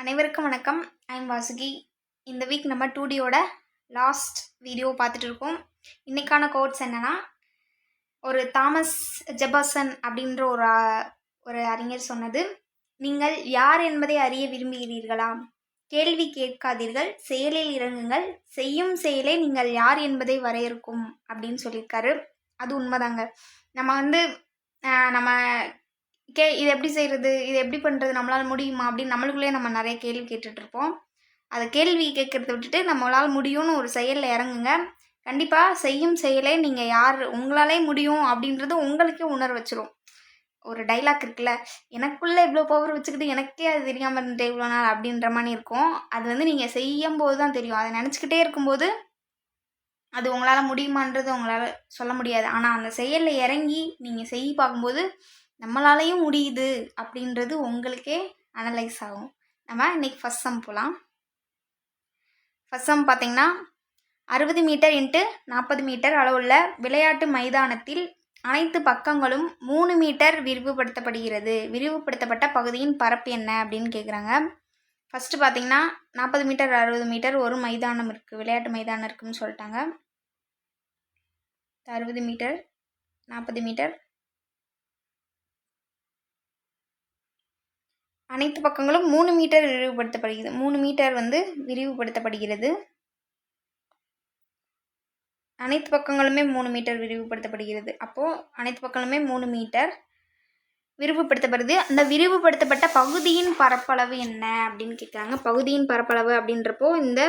அனைவருக்கும் வணக்கம். ஐம் வாசுகி. இந்த வீக் நம்ம 2Dயோட லாஸ்ட் வீடியோ பார்த்துட்டு இருக்கோம். இன்றைக்கான கோட்ஸ் என்னென்னா, ஒரு தாமஸ் ஜெபர்சன் அப்படின்ற ஒரு அறிஞர் சொன்னது, நீங்கள் யார் என்பதை அறிய விரும்புகிறீர்களா? கேள்வி கேட்காதீர்கள், செயலில் இறங்குங்கள், செய்யும் செயலே நீங்கள் யார் என்பதை வரையறுக்கும் அப்படின்னு சொல்லியிருக்காரு. அது உண்மைதாங்க. நம்ம இது எப்படி செய்கிறது, இது எப்படி பண்ணுறது, நம்மளால் முடியுமா அப்படின்னு நம்மளுக்குள்ளே நம்ம நிறைய கேள்வி கேட்டுட்ருப்போம். அதை கேள்வி கேட்குறத விட்டுட்டு நம்மளால் முடியும்னு ஒரு செயலில் இறங்குங்க. கண்டிப்பாக செய்யும் செயலே நீங்கள் யார், உங்களாலே முடியும் அப்படின்றது உங்களுக்கே உணர வச்சிரும். ஒரு டைலாக் இருக்குல்ல, எனக்குள்ளே இவ்வளோ பவர் வச்சுக்கிட்டு எனக்கே அது தெரியாமல் இருந்துட்டு இவ்வளோ நாள் அப்படின்ற மாதிரி இருக்கும். அது நீங்கள் செய்யும் போது தான் தெரியும். அதை நினச்சிக்கிட்டே இருக்கும்போது அது உங்களால் முடியுமான்றது உங்களால் சொல்ல முடியாது. ஆனால் அந்த செயலில் இறங்கி நீங்கள் செய்ய பார்க்கும்போது நம்மளாலையும் முடியுது அப்படின்றது உங்களுக்கே அனலைஸ் ஆகும். நம்ம இன்றைக்கி ஃபஸ்ட் சம் போகலாம். ஃபஸ்ட் சம் பார்த்திங்கன்னா, 60 மீட்டர் × 40 மீட்டர் அளவுள்ள விளையாட்டு மைதானத்தில் அனைத்து பக்கங்களும் 3 மீட்டர் விரிவுபடுத்தப்படுகிறது. விரிவுபடுத்தப்பட்ட பகுதியின் பரப்பு என்ன அப்படின்னு கேட்குறாங்க. ஃபஸ்ட்டு பார்த்திங்கன்னா 40 மீட்டர் 60 மீட்டர் ஒரு மைதானம் இருக்குது, விளையாட்டு மைதானம் இருக்குதுன்னு சொல்லிட்டாங்க. 60 மீட்டர் 40 மீட்டர் அனைத்து பக்கங்களும் 3 மீட்டர் விரிவுபடுத்தப்படுகிறது. 3 மீட்டர் விரிவுபடுத்தப்படுகிறது. அனைத்து பக்கங்களுமே 3 மீட்டர் விரிவுபடுத்தப்படுகிறது. அப்போது அனைத்து பக்கங்களுமே 3 மீட்டர் விரிவுபடுத்தப்படுது. அந்த விரிவுபடுத்தப்பட்ட பகுதியின் பரப்பளவு என்ன அப்படின்னு கேட்குறாங்க. பகுதியின் பரப்பளவு அப்படின்றப்போ இந்த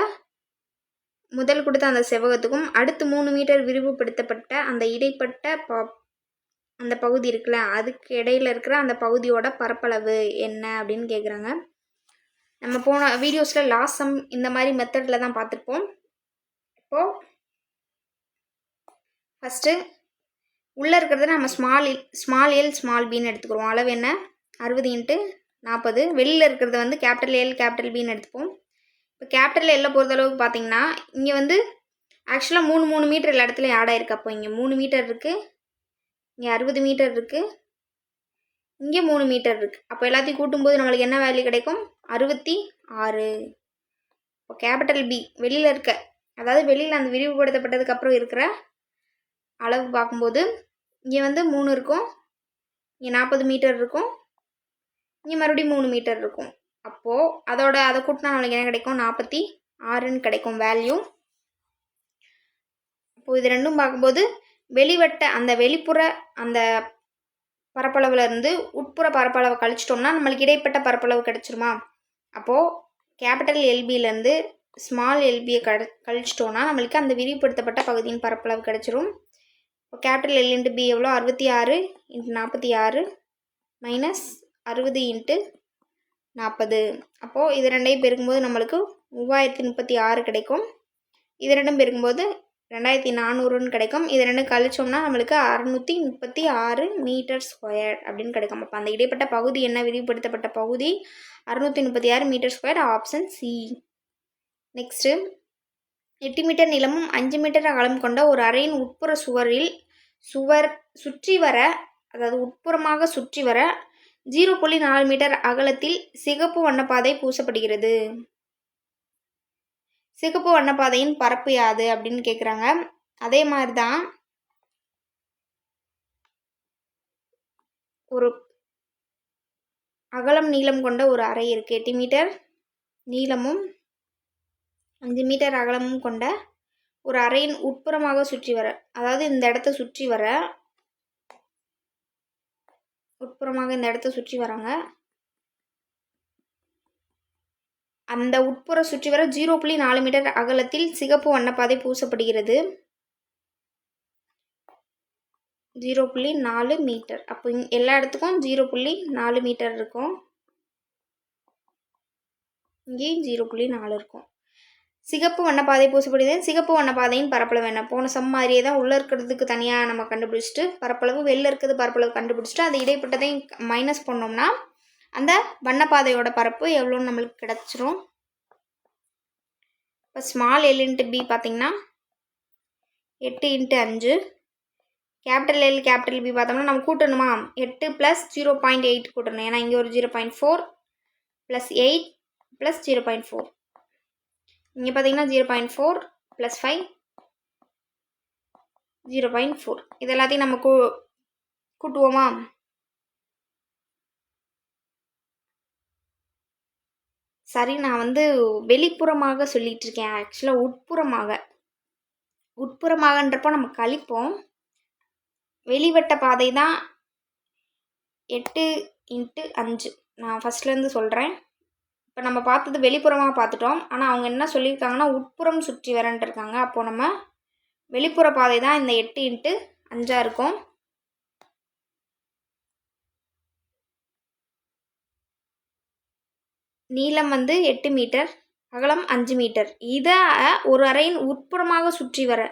முதல் கொடுத்த அந்த செவ்வகத்துக்கும் அடுத்து 3 மீட்டர் விரிவுபடுத்தப்பட்ட அந்த இடைப்பட்ட அந்த பகுதி இருக்குல்ல, அதுக்கு இடையில இருக்கிற அந்த பகுதியோட பரப்பளவு என்ன அப்படின்னு கேட்குறாங்க. நம்ம போன வீடியோஸில் லாஸ்ட் சம் இந்த மாதிரி மெத்தடில் தான் பார்த்துருப்போம். இப்போது ஃபஸ்ட்டு உள்ளே இருக்கிறத நம்ம ஸ்மால் எல் ஸ்மால் பின்னு எடுத்துக்கிறோம். அளவு என்ன, 60 × 40. வெளியில் இருக்கிறத கேபிட்டல் எல் கேபிட்டல் பின்னு எடுத்துப்போம். இப்போ கேபிட்டல் எல்லை பொறுத்தளவுக்கு பார்த்தீங்கன்னா இங்கே ஆக்சுவலாக 3 மீட்டர் எல்லா இடத்துலையும் ஆட் ஆயிருக்கு. அப்போ இங்கே 3 மீட்டர் இருக்குது, இங்கே 60 மீட்டர் இருக்குது, இங்கே 3 மீட்டர் இருக்குது. அப்போ எல்லாத்தையும் கூட்டும்போது நம்மளுக்கு என்ன வேல்யூ கிடைக்கும், 66. இப்போ கேபிட்டல் பி வெளியில் இருக்க, அதாவது வெளியில் அந்த விரிவுபடுத்தப்பட்டதுக்கப்புறம் இருக்கிற அளவு பார்க்கும்போது இங்கே 3 இருக்கும், இங்கே 40 மீட்டர் இருக்கும், இங்கே மறுபடியும் 3 மீட்டர் இருக்கும். அப்போது அதை கூட்டினா நம்மளுக்கு என்ன கிடைக்கும், 46ன்னு கிடைக்கும் வேல்யூ. அப்போது இது ரெண்டும் பார்க்கும்போது வெளிவட்ட அந்த வெளிப்புற அந்த பரப்பளவில் இருந்து உட்புற பரப்பளவை கழிச்சிட்டோம்னா நம்மளுக்கு இடைப்பட்ட பரப்பளவு கிடச்சிருமா. அப்போது கேபிட்டல் எல்பியிலேருந்து ஸ்மால் எல்பியை கழிச்சிட்டோன்னா நம்மளுக்கு அந்த விரிவுபடுத்தப்பட்ட பகுதியின் பரப்பளவு கிடச்சிரும். இப்போ கேபிட்டல் எல் × பி எவ்வளோ, 66 × 46 மைனஸ் 60 × 40. அப்போது இது ரெண்டையும் பெருக்கும்போது நம்மளுக்கு 3036 கிடைக்கும். இது ரெண்டும் பெருக்கும்போது 2400ன்னு கிடைக்கும். இது ரெண்டும் கழிச்சோம்னா நம்மளுக்கு 636 மீட்டர் ஸ்கொயர் அப்படின்னு கிடைக்கும். அப்போ அந்த இடைப்பட்ட பகுதி என்ன, விரிவுபடுத்தப்பட்ட பகுதி 636 metre square, option C. Next 8 metre நீளமும் 5 மீட்டர் அகலம் கொண்ட ஒரு அறையின் உட்புற சுற்றி வர, அதாவது உட்புறமாக சுற்றி வர 0.4 மீட்டர் அகலத்தில் சிகப்பு வண்ணப்பாதை பூசப்படுகிறது. சிகப்பு வண்ணப்பாதையின் பரப்பு யாது அப்படின்னு கேட்குறாங்க. அதே மாதிரி தான் ஒரு அகலம் நீளம் கொண்ட ஒரு அறை இருக்குது. 8 மீட்டர் நீளமும் 5 மீட்டர் அகலமும் கொண்ட ஒரு அறையின் உட்புறமாக சுற்றி வர, அதாவது இந்த இடத்த சுற்றி வர, உட்புறமாக இந்த இடத்த சுற்றி வராங்க. அந்த உட்புற சுற்றி வர 0.4 மீட்டர் அகலத்தில் சிகப்பு வண்ணப்பாதை பூசப்படுகிறது. 0.4 மீட்டர். அப்போ எல்லா இடத்துக்கும் 0.4 மீட்டர் இருக்கும், இங்கேயும் 0.4 இருக்கும். சிகப்பு வண்ணப்பாதை பூசப்படுகிறது. சிகப்பு வண்ணப்பாதையின் பரப்பளவு என்ன, போன சம் மாதிரியே தான். உள்ளே இருக்கிறதுக்கு தனியாக நம்ம கண்டுபிடிச்சிட்டு பரப்பளவு, வெளில இருக்கிறது பரப்பளவு கண்டுபிடிச்சிட்டு அது இடைப்பட்டதையும் மைனஸ் பண்ணோம்னா அந்த வண்ணப்பாதையோட பரப்பு எவ்வளோன்னு நம்மளுக்கு கிடச்சிரும். இப்போ ஸ்மால் எல் × பி பார்த்திங்கன்னா 8 × 5, கேபிட்டல் எல் கேபிட்டல் பி பார்த்தோம்னா நம்ம கூட்டணுமா, 8 + 0.8 கூட்டணும். ஏன்னா இங்கே ஒரு 0.4 + 8 ப்ளஸ் 0.4. இங்கே பார்த்தீங்கன்னா 0.4 ப்ளஸ் 5 0.4. இது எல்லாத்தையும் நம்ம கூட்டுவோமா? சரி, நான் வந்து வெளிப்புறமாக சொல்லிட்டு இருக்கேன். ஆக்சுவலாக உட்புறமாகன்றப்போ நம்ம கழிப்போம். வெளிவட்ட பாதை தான் 8 × 5. நான் ஃபஸ்ட்லேருந்து சொல்கிறேன். இப்போ நம்ம பார்த்தது வெளிப்புறமாக பார்த்துட்டோம். ஆனால் அவங்க என்ன சொல்லியிருக்காங்கன்னா உட்புறம் சுற்றி வரன்ட்டு இருக்காங்க. அப்போது நம்ம வெளிப்புற பாதை தான் இந்த 8 × 5 இருக்கும். நீளம் வந்து 8 மீட்டர், அகலம் 5 மீட்டர். இதை ஒரு அறையின் உட்புறமாக சுற்றி வர,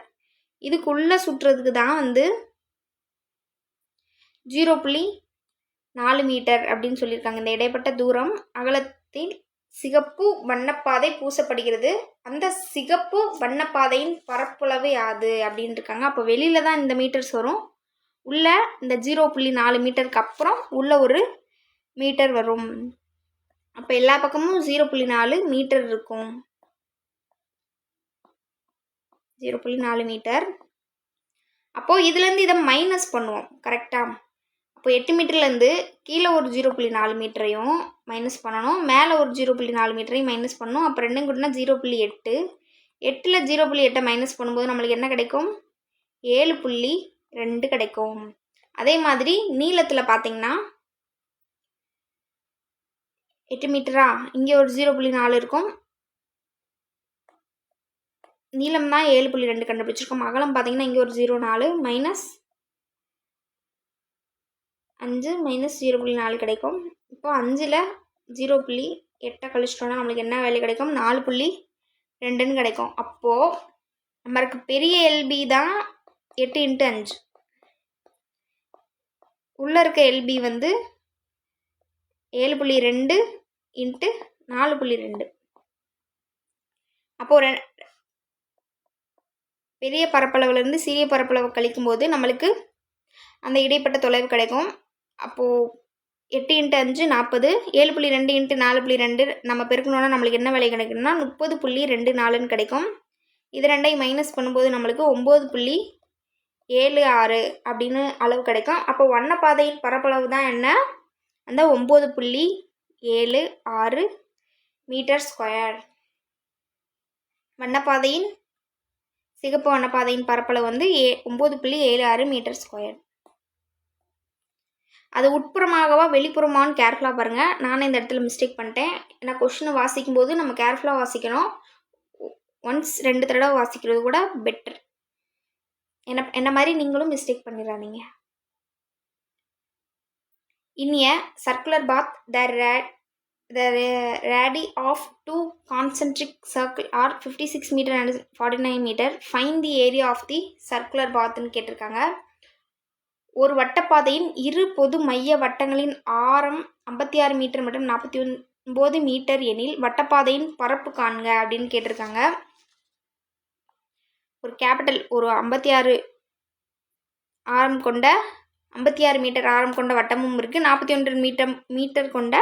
இதுக்குள்ளே சுற்றுறதுக்கு தான் வந்து 0.4 மீட்டர் அப்படின்னு சொல்லியிருக்காங்க. இந்த இடைப்பட்ட தூரம் அகலத்தில் சிகப்பு வண்ணப்பாதை பூசப்படுகிறது. அந்த சிகப்பு வண்ணப்பாதையின் பரப்பளவு யாது அப்படின்னு இருக்காங்க. அப்போ வெளியில தான் இந்த மீட்டர்ஸ் வரும். உள்ள இந்த 0.4 மீட்டருக்கு அப்புறம் உள்ள ஒரு மீட்டர் வரும். அப்போ எல்லா பக்கமும் 0.4 மீட்டர் இருக்கும். 0.4 மீட்டர். அப்போது இதுலேருந்து இதை மைனஸ் பண்ணுவோம். கரெக்டாக? அப்போ 8 மீட்டர்லேருந்து கீழே ஒரு 0.4 மீட்டரையும் மைனஸ் பண்ணணும், மேலே ஒரு 0.4 மீட்டரையும் மைனஸ் பண்ணணும். அப்போ ரெண்டும் கூட்டினா 0.8. 8ல் 0.8 மைனஸ் பண்ணும்போது நம்மளுக்கு என்ன கிடைக்கும்? 7.2 கிடைக்கும். அதே மாதிரி நீளத்தில் பார்த்தீங்கன்னா 8 மீட்டரா, இங்கே ஒரு 0.4 இருக்கும். நீளம் தான் 7.2 கண்டுபிடிச்சிருக்கோம். அகலம் பார்த்தீங்கன்னா இங்கே ஒரு 0.4 மைனஸ் 5 மைனஸ் 0.4 கிடைக்கும். இப்போ 5ல் 0.8 கழிச்சிட்டோன்னா நம்மளுக்கு என்ன வேல்யூ கிடைக்கும்? 4.2ன்னு கிடைக்கும். அப்போது நம்மளுக்கு பெரிய எல்பி தான் 8 × 5. உள்ளே இருக்க எல்பி வந்து 7.2 × 4.2. அப்போது பெரிய பரப்பளவுலேருந்து சிறிய பரப்பளவு கழிக்கும்போது நம்மளுக்கு அந்த இடைப்பட்ட தொலைவு கிடைக்கும். அப்போது 8 × 5 40, 7.2 × 4.2 நம்ம பெருக்கணுன்னா நம்மளுக்கு என்ன விலை கிடைக்கும்னா 30.24ன்னு கிடைக்கும். இது ரெண்டையும் மைனஸ் பண்ணும்போது நம்மளுக்கு 9.76 அப்படின்னு அளவு கிடைக்கும். அப்போ வண்ணப்பாதையின் பரப்பளவு தான் என்ன? அந்த 9.76 மீட்டர் ஸ்கொயர். வண்ணப்பாதையின் சிகப்பு வண்ணப்பாதையின் பரப்பளவு வந்து 9.76 மீட்டர் ஸ்கொயர். அது உட்புறமாகவா வெளிப்புறமானு கேர்ஃபுல்லாக பாருங்கள். நானே இந்த இடத்துல மிஸ்டேக் பண்ணிட்டேன். ஏன்னா கொஷினை வாசிக்கும்போது நம்ம கேர்ஃபுல்லாக வாசிக்கணும். ஒன்ஸ் 2 தடவை வாசிக்கிறது கூட பெட்டர். என்ன மாதிரி நீங்களும் மிஸ்டேக் பண்ணிடாதீங்க. In a circular bath, the radii of 2 concentric circles are 56 meter and 49 meter. Find the area of the circular bathன்னு கேட்டிருக்காங்க. ஒரு வட்டப்பாதையின் இரு பொது மைய வட்டங்களின் ஆரம் 56 மீட்டர் மற்றும் 49 மீட்டர் எனில் வட்டப்பாதையின் பரப்பு காண்க அப்படின்னு கேட்டிருக்காங்க. ஒரு கேபிட்டல் ஒரு 56 மீட்டர் ஆரம் கொண்ட வட்டமும் இருக்குது, 41 மீட்டர் கொண்ட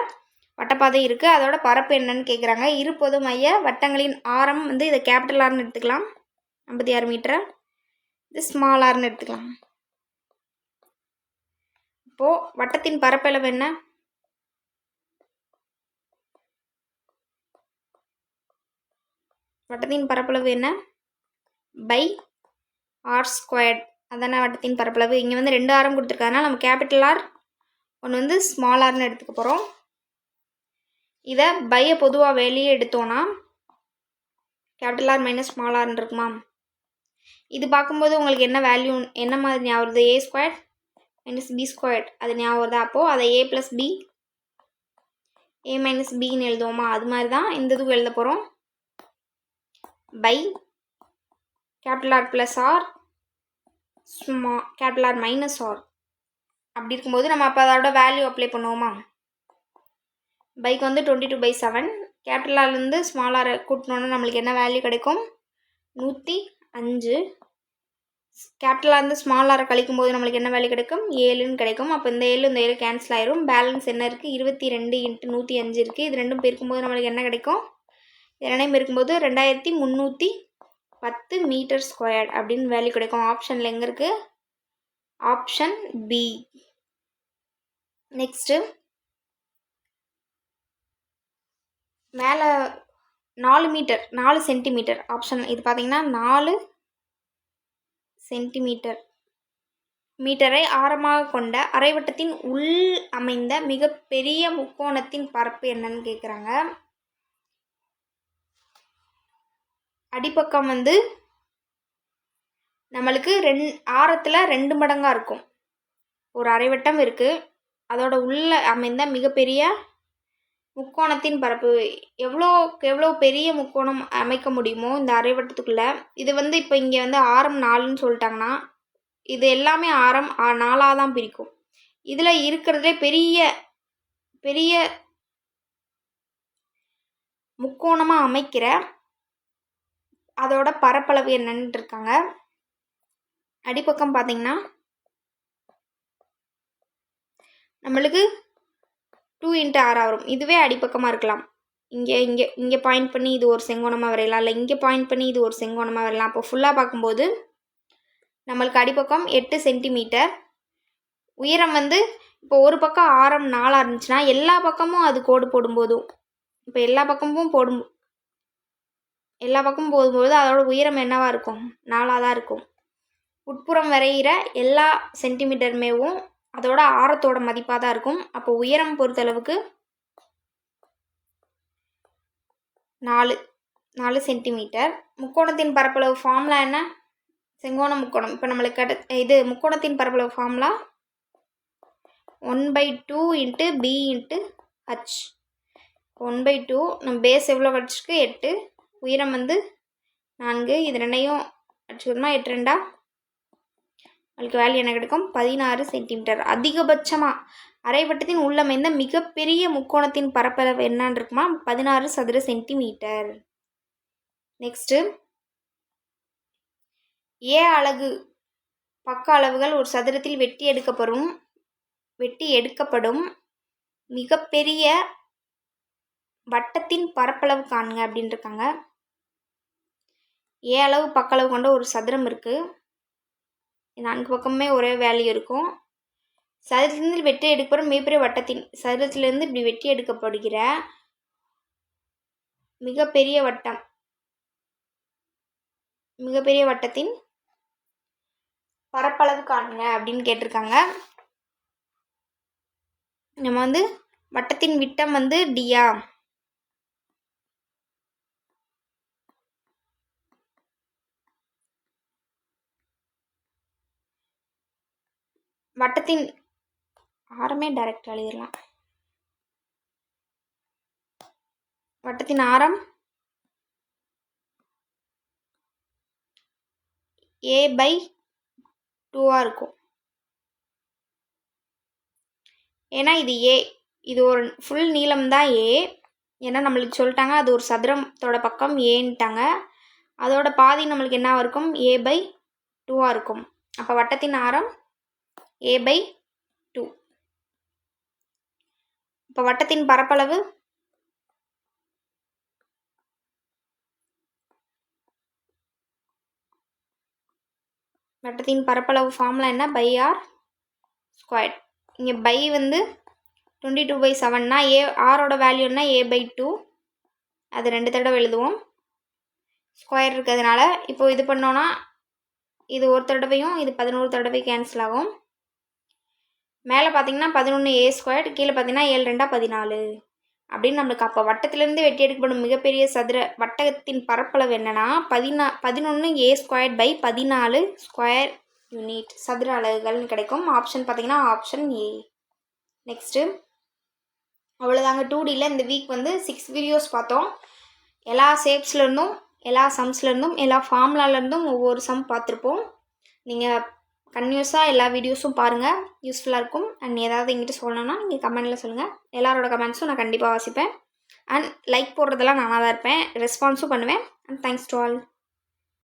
வட்டப்பாதை இருக்குது. அதோட பரப்பு என்னன்னு கேட்குறாங்க. இரு பொது மைய வட்டங்களின் ஆரம் வந்து இதை கேபிட்டல் ஆர்னு எடுத்துக்கலாம், 56 மீட்டரை. இது ஸ்மால் ஆர்னு எடுத்துக்கலாம். இப்போது வட்டத்தின் பரப்பளவு என்ன? வட்டத்தின் பரப்பளவு என்ன? By r². அதான வட்டத்தின் பரப்பளவு. இங்கே வந்து 2 ஆரம் கொடுத்துருக்காங்கன்னா நம்ம கேபிட்டல் ஆர், ஒன்று வந்து ஸ்மால் ஆர்னு எடுத்துக்க போகிறோம். இதை பையை பொதுவாக வெளியே எடுத்தோன்னா கேபிட்டல் ஆர் மைனஸ் ஸ்மால் ஆர்னு இருக்குமா? இது பார்க்கும்போது உங்களுக்கு என்ன வேல்யூ என்ன மாதிரி ஞாபகம் வருது? a² minus b². அது ஞாபகம் வருதா? அப்போது அதை a + b a - bன்னு எழுதுவோமா? அது மாதிரி தான் இந்த இதுக்கு எழுத போகிறோம். By capital R plus R capital R minus R. அப்படி இருக்கும்போது நம்ம அப்போ அதோட வேல்யூ அப்ளை பண்ணுவோமா? பைக்கு வந்து 22/7. கேபிட்டல் ஆர்லேருந்து ஸ்மால் ஆரை கூட்டினோன்னா நம்மளுக்கு என்ன வேல்யூ கிடைக்கும்? 105. கேபிட்டலாக இருந்து ஸ்மால் ஆரை கழிக்கும் போது நம்மளுக்கு என்ன வேல்யூ கிடைக்கும்? 7ன்னு கிடைக்கும். அப்போ இந்த 7 கேன்சல் ஆயிரும். பேலன்ஸ் என்ன இருக்குது? 22 × 105 இருக்குது. இது ரெண்டும் பெருக்கும்போது நம்மளுக்கு என்ன கிடைக்கும்? இது ரெண்டையும் பெருக்கும்போது 2310 மீட்டர் ஸ்கொயர்ட் அப்படின்னு வேல்யூ கிடைக்கும். ஆப்ஷனில் எங்கே இருக்குது? Option B. நெக்ஸ்ட்டு மேலே 4 மீட்டர் 4 சென்டிமீட்டர் ஆப்ஷன் இது பார்த்தீங்கன்னா 4 சென்டிமீட்டர் மீட்டரை ஆரமாக கொண்ட அரைவட்டத்தின் உள் அமைந்த மிகப்பெரிய முக்கோணத்தின் பரப்பு என்னன்னு கேட்குறாங்க. அடிப்பக்கம் வந்து நம்மளுக்கு ஆரத்தில் 2 மடங்காக இருக்கும். ஒரு அரைவட்டம் இருக்குது, அதோட உள்ள அமைந்த மிகப்பெரிய முக்கோணத்தின் பரப்பு எவ்வளோ பெரிய முக்கோணம் அமைக்க முடியுமோ இந்த அரைவட்டத்துக்குள்ளே. இது வந்து இப்போ இங்கே வந்து ஆரம் 4ன்னு சொல்லிட்டாங்கன்னா இது எல்லாமே ஆரம் 4ஆக தான் பிரிக்கும். இதில் இருக்கிறதுலே பெரிய பெரிய முக்கோணமாக அமைக்கிற அதோட பரப்பளவு என்னன்னு இருக்காங்க. அடிப்பக்கம் பார்த்தீங்கன்னா நம்மளுக்கு 2 × 6 வரும். இதுவே அடிப்பக்கமாக இருக்கலாம். இங்கே பாயிண்ட் பண்ணி இது ஒரு செங்கோணமாக வரையலாம், இல்லை இங்கே பாயிண்ட் பண்ணி இது ஒரு செங்கோணமாக வரையலாம். அப்போ ஃபுல்லாக பார்க்கும்போது நம்மளுக்கு அடிப்பக்கம் 8 சென்டிமீட்டர். உயரம் வந்து இப்போ ஒரு பக்கம் ஆரம் 4 இருந்துச்சுன்னா எல்லா பக்கமும் அது கோடு போடும்போதும் இப்போ எல்லா பக்கமும் போடும்போது அதோட உயரம் என்னவாக இருக்கும்? 4ஆக தான் இருக்கும். உட்புறம் வரைகிற எல்லா சென்டிமீட்டருமேவும் அதோட ஆரத்தோட மதிப்பாக தான் இருக்கும். அப்போ உயரம் பொறுத்தளவுக்கு 4 சென்டிமீட்டர். முக்கோணத்தின் பரப்பளவு ஃபார்முலா என்ன? செங்கோண முக்கோணம். இப்போ நம்மளுக்கு இது முக்கோணத்தின் பரப்பளவு ஃபார்முலா 1/2 × b × h. 1/2 நம்ம பேஸ் எவ்வளோ கிடச்சிருக்கு? 8. உயரம் வந்து 4. இது ரெண்டையும் அடிச்சுக்கணுமா? 8 2 அதுக்கு வேல்யூ என்ன கிடைக்கும்? 16 சென்டிமீட்டர். அதிகபட்சமாக அரைவட்டத்தின் உள்ளமைந்த மிகப்பெரிய முக்கோணத்தின் பரப்பளவு என்னன்னு இருக்குமா? 16 சதுர சென்டிமீட்டர். நெக்ஸ்ட்டு ஏ அலகு பக்க அளவுகள் ஒரு சதுரத்தில் வெட்டி எடுக்கப்படும் மிகப்பெரிய வட்டத்தின் பரப்பளவு காணுங்க அப்படின்னு இருக்காங்க. ஏ அளவு பக்க அளவு கொண்ட ஒரு சதுரம் இருக்குது. 4 பக்கமுமே ஒரே வேல்யூ இருக்கும். சதுரத்திலிருந்து வெட்டி எடுக்கப்படும் மிகப்பெரிய வட்டத்தின் சதுரத்திலிருந்து இப்படி வெட்டி எடுக்கப்படுகிற மிகப்பெரிய வட்டத்தின் பரப்பளவு காணுங்க அப்படின்னு கேட்டிருக்காங்க. நம்ம வந்து வட்டத்தின் விட்டம் வந்து டியா, வட்டத்தின் ஆரமே டைரக்ட் எழுதிடலாம். வட்டத்தின் ஆரம் a/2 இருக்கும். ஏன்னா இது ஏ, இது ஒரு ஃபுல் நீளம் தான் ஏ. ஏன்னா நம்மளுக்கு சொல்லிட்டாங்க அது ஒரு சதுரத்தோட பக்கம் ஏன்ட்டாங்க. அதோட பாதி நம்மளுக்கு என்ன இருக்கும்? a/2 இருக்கும். அப்போ வட்டத்தின் ஆரம் a/2. இப்போ வட்டத்தின் பரப்பளவு ஃபார்முலா என்ன? πr². இங்கே பை வந்து 22/7னா ஆரோட வேல்யூ என்ன? a/2. அது 2 தடவை எழுதுவோம். ஸ்கொயர் இருக்கிறதுனால இப்போ இது பண்ணோன்னா இது ஒரு தடவையும் இது 11 தடவை கேன்சல் ஆகும். மேலே பார்த்தீங்கன்னா 11a², கீழே பார்த்தீங்கன்னா 7 2 14 அப்படின்னு நம்மளுக்கு. அப்போ வட்டத்திலேருந்து வெட்டி எடுக்கப்படும் மிகப்பெரிய சதுர வட்டத்தின் பரப்பளவு என்னன்னா 11a²/14 ஸ்கொயர் யூனிட் சதுர அலகுகள்னு கிடைக்கும். ஆப்ஷன் பார்த்தீங்கன்னா ஆப்ஷன் ஏ. நெக்ஸ்ட்டு அவ்வளோதாங்க. 2Dயில் இந்த வீக் வந்து 6 வீடியோஸ் பார்த்தோம். எல்லா ஷேப்ஸ்லேருந்தும், எல்லா சம்ஸ்லேருந்தும், எல்லா ஃபார்முலாலேருந்தும் ஒவ்வொரு சம் பார்த்துருப்போம். நீங்கள் கன்டினியூஸாக எல்லா வீடியோஸும் பாருங்கள், யூஸ்ஃபுல்லாக இருக்கும். அண்ட் ஏதாவது எங்கிட்ட சொல்லணும்னா நீங்கள் கமெண்டில் சொல்லுங்கள். எல்லாரோட கமெண்ட்ஸும் நான் கண்டிப்பாக வாசிப்பேன். அண்ட் லைக் போடுறதெல்லாம் நானாக தான் இருப்பேன், ரெஸ்பான்ஸும் பண்ணுவேன். And thanks to all.